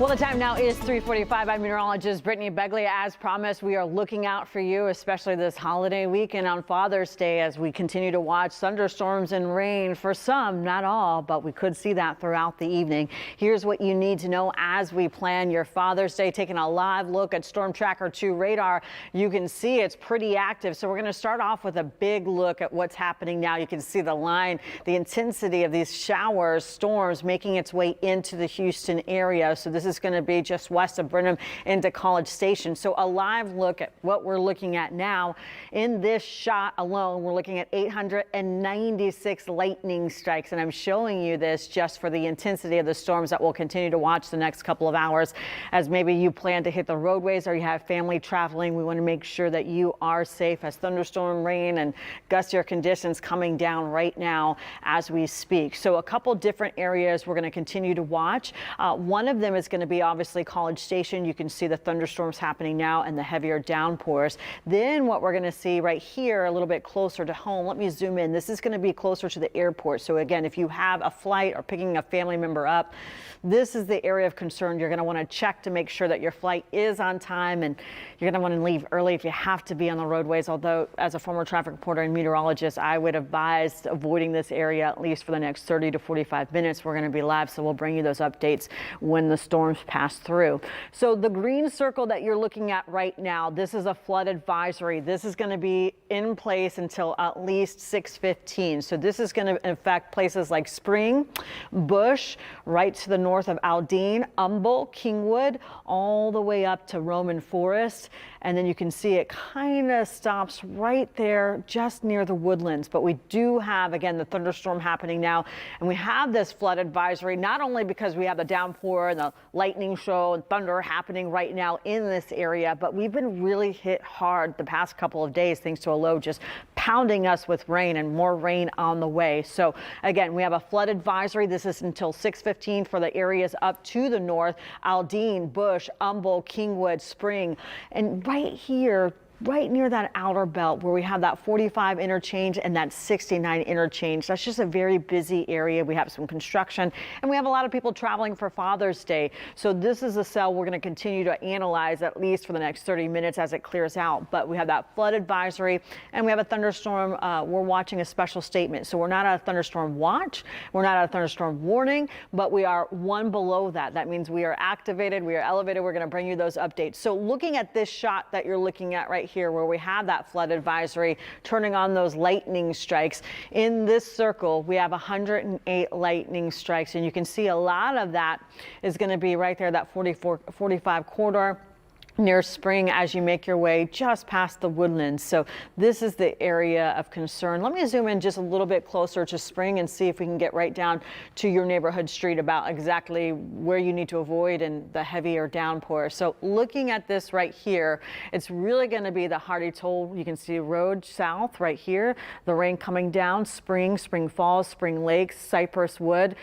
Well, the time now is 3:45. I'm meteorologist Brittany Begley. As promised, we are looking out for you, especially this holiday weekend on Father's Day, as we continue to watch thunderstorms and rain for some, not all, but we could see that throughout the evening. Here's what you need to know as we plan your Father's Day. Taking a live look at Storm Tracker 2 radar, you can see it's pretty active. So we're going to start off with a big look at what's happening now. You can see the line, the intensity of these showers, storms making its way into the Houston area. So this is going to be just west of Brenham into College Station. So a live look at what we're looking at now. In this shot alone, we're looking at 896 lightning strikes, and I'm showing you this just for the intensity of the storms that we'll continue to watch the next couple of hours. As maybe you plan to hit the roadways or you have family traveling, we want to make sure that you are safe as thunderstorm rain and gustier conditions coming down right now as we speak. So a couple different areas we're going to continue to watch. One of them is going to be obviously College Station. You can see the thunderstorms happening now and the heavier downpours. Then what we're going to see right here a little bit closer to home. Let me zoom in. This is going to be closer to the airport. So again, if you have a flight or picking a family member up, this is the area of concern. You're going to want to check to make sure that your flight is on time, and you're going to want to leave early if you have to be on the roadways. Although as a former traffic reporter and meteorologist, I would advise avoiding this area at least for the next 30 to 45 minutes. We're going to be live, so we'll bring you those updates when the storms pass through. So the green circle that you're looking at right now, this is a flood advisory. This is going to be in place until at least 6:15. So this is going to affect places like Spring, Bush, right to the north of Aldine, Humboldt, Kingwood, all the way up to Roman Forest. And then you can see it kind of stops right there just near the Woodlands. But we do have, again, the thunderstorm happening now. And we have this flood advisory, not only because we have the downpour and the lightning show and thunder happening right now in this area, but we've been really hit hard the past couple of days thanks to a low just pounding us with rain and more rain on the way. So again, we have a flood advisory. This is until 6:15 for the areas up to the north: Aldine, Bush, Humboldt, Kingwood, Spring. And right here, right near that outer belt where we have that 45 interchange and that 69 interchange. That's just a very busy area. We have some construction and we have a lot of people traveling for Father's Day. So this is a cell we're going to continue to analyze at least for the next 30 minutes as it clears out. But we have that flood advisory and we have a thunderstorm. We're watching a special statement. So we're not at a thunderstorm watch. We're not at a thunderstorm warning, but we are one below that. That means we are activated. We are elevated. We're going to bring you those updates. So looking at this shot that you're looking at right here where we have that flood advisory turning on those lightning strikes, in this circle we have 108 lightning strikes, and you can see a lot of that is going to be right there, that 45 corridor near Spring as you make your way just past the Woodlands. So this is the area of concern. Let me zoom in just a little bit closer to Spring and see if we can get right down to your neighborhood street about exactly where you need to avoid and the heavier downpour. So looking at this right here, it's really going to be the Hardy Toll. You can see road south right here, the rain coming down, Spring, Spring Falls, Spring Lakes, Cypress Wood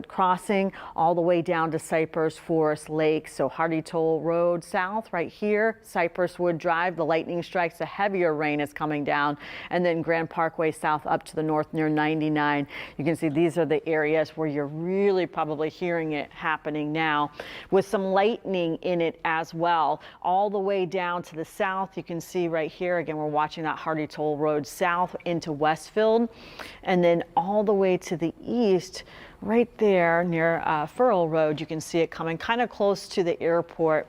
Crossing, all the way down to Cypress Forest Lake. So Hardy Toll Road south right here, Cypress Wood Drive, the lightning strikes, the heavier rain is coming down, and then Grand Parkway south up to the north near 99. You can see these are the areas where you're really probably hearing it happening now, with some lightning in it as well. All the way down to the south, you can see right here, again, we're watching that Hardy Toll Road south into Westfield, and then all the way to the east, right there near Furl Road, you can see it coming kind of close to the airport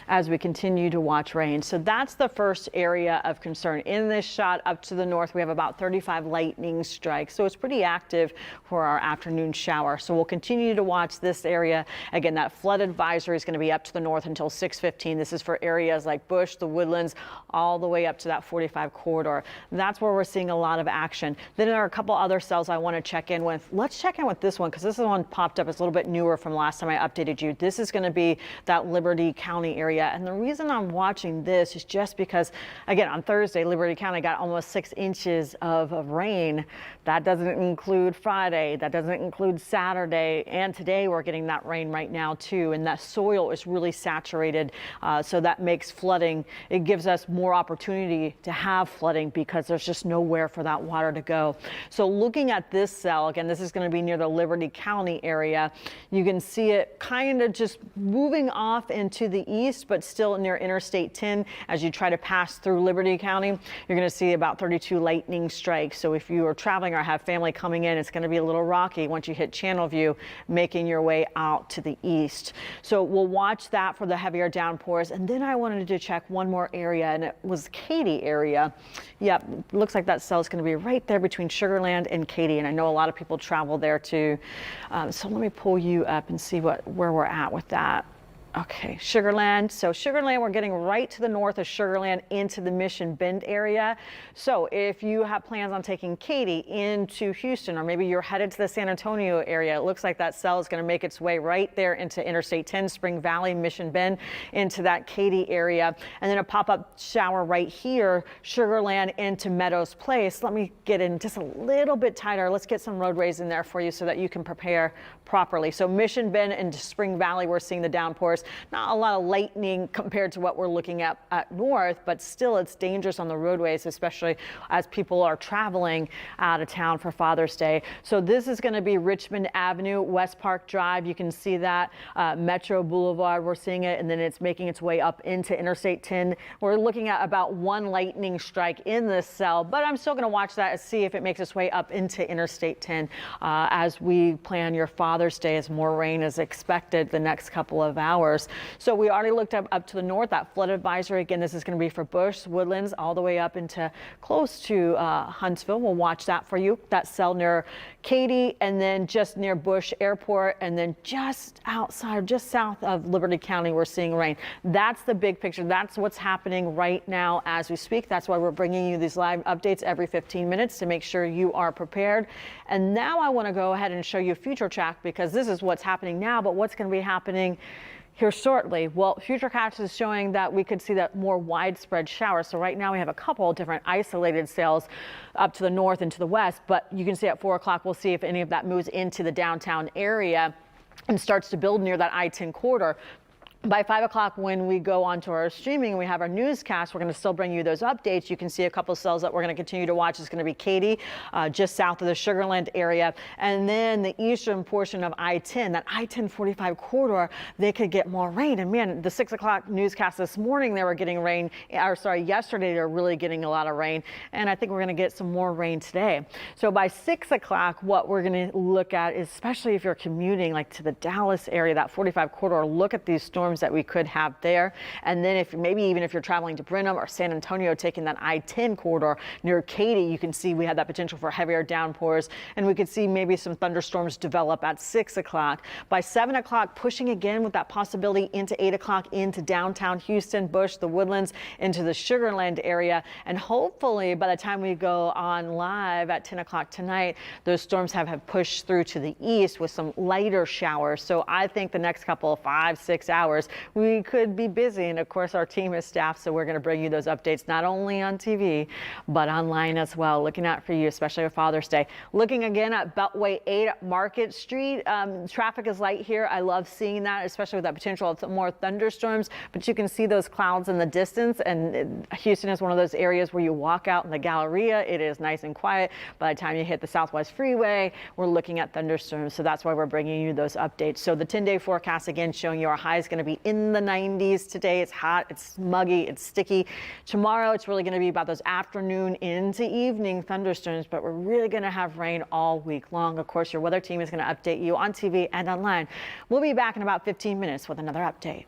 as we continue to watch rain. So that's the first area of concern. In this shot up to the north, we have about 35 lightning strikes. So it's pretty active for our afternoon shower. So we'll continue to watch this area. Again, that flood advisory is going to be up to the north until 6:15. This is for areas like Bush, the Woodlands, all the way up to that 45 corridor. That's where we're seeing a lot of action. Then there are a couple other cells I want to check in with. Let's check in with this one because this is one popped up. It's a little bit newer from last time I updated you. This is going to be that Liberty County area. And the reason I'm watching this is just because, again, on Thursday, Liberty County got almost 6 inches of rain. That doesn't include Friday. That doesn't include Saturday. And today we're getting that rain right now too. And that soil is really saturated. So that makes flooding, it gives us more opportunity to have flooding because there's just nowhere for that water to go. So looking at this cell, again, this is going to be near the Liberty County area. You can see it kind of just moving off into the east, but still near Interstate 10 as you try to pass through Liberty County. You're going to see about 32 lightning strikes. So if you are traveling or have family coming in, it's going to be a little rocky once you hit Channel View, making your way out to the east. So we'll watch that for the heavier downpours. And then I wanted to check one more area, and it was Katy area. Yep, looks like that cell is going to be right there between Sugar Land and Katy, and I know a lot of people travel there too. So let me pull you up and see where we're at with that. Okay, Sugar Land. So Sugar Land, we're getting right to the north of Sugar Land into the Mission Bend area. So if you have plans on taking Katy into Houston, or maybe you're headed to the San Antonio area, it looks like that cell is going to make its way right there into Interstate 10, Spring Valley, Mission Bend, into that Katy area. And then a pop-up shower right here, Sugar Land into Meadows Place. Let me get in just a little bit tighter. Let's get some roadways in there for you so that you can prepare properly. So Mission Bend into Spring Valley, we're seeing the downpours. Not a lot of lightning compared to what we're looking at north, but still it's dangerous on the roadways, especially as people are traveling out of town for Father's Day. So this is going to be Richmond Avenue, West Park Drive. You can see that Metro Boulevard, we're seeing it, and then it's making its way up into Interstate 10. We're looking at about one lightning strike in this cell, but I'm still going to watch that and see if it makes its way up into Interstate 10 as we plan your Father's Day, as more rain is expected the next couple of hours. So we already looked up to the north, that flood advisory. Again, this is going to be for Bush, Woodlands, all the way up into close to Huntsville. We'll watch that for you. That cell near Katy, and then just near Bush Airport, and then just outside, just south of Liberty County, we're seeing rain. That's the big picture. That's what's happening right now as we speak. That's why we're bringing you these live updates every 15 minutes to make sure you are prepared. And now I want to go ahead and show you a future track, because this is what's happening now, but what's going to be happening here shortly. Well, Futurecast is showing that we could see that more widespread showers. So right now we have a couple different isolated cells up to the north and to the west, but you can see at 4 o'clock, we'll see if any of that moves into the downtown area and starts to build near that I-10 corridor. By 5 o'clock, when we go onto our streaming and we have our newscast, we're going to still bring you those updates. You can see a couple of cells that we're going to continue to watch. It's going to be Katy, just south of the Sugar Land area. And then the eastern portion of I-10, that I-10 45 corridor, they could get more rain. And man, the 6 o'clock newscast this morning, they were getting rain. Or sorry, yesterday, they were really getting a lot of rain. And I think we're going to get some more rain today. So by 6 o'clock, what we're going to look at is, especially if you're commuting like to the Dallas area, that 45 corridor, look at these storms that we could have there. And then if maybe even if you're traveling to Brenham or San Antonio, taking that I-10 corridor near Katy, you can see we have that potential for heavier downpours, and we could see maybe some thunderstorms develop at 6 o'clock. By 7 o'clock, pushing again with that possibility into 8 o'clock into downtown Houston, Bush, the Woodlands, into the Sugar Land area. And hopefully by the time we go on live at 10 o'clock tonight, those storms have pushed through to the east with some lighter showers. So I think the next couple of 5-6 hours, we could be busy. And of course, our team is staffed, so we're going to bring you those updates not only on TV, but online as well. Looking out for you, especially for Father's Day. Looking again at Beltway 8 at Market Street. Traffic is light here. I love seeing that, especially with that potential of more thunderstorms. But you can see those clouds in the distance. And Houston is one of those areas where you walk out in the Galleria. It is nice and quiet. By the time you hit the Southwest Freeway, we're looking at thunderstorms. So that's why we're bringing you those updates. So the 10-day forecast, again, showing you our high is going to be in the 90s today. It's hot, it's muggy, it's sticky. Tomorrow, it's really going to be about those afternoon into evening thunderstorms, but we're really going to have rain all week long. Of course, your weather team is going to update you on TV and online. We'll be back in about 15 minutes with another update.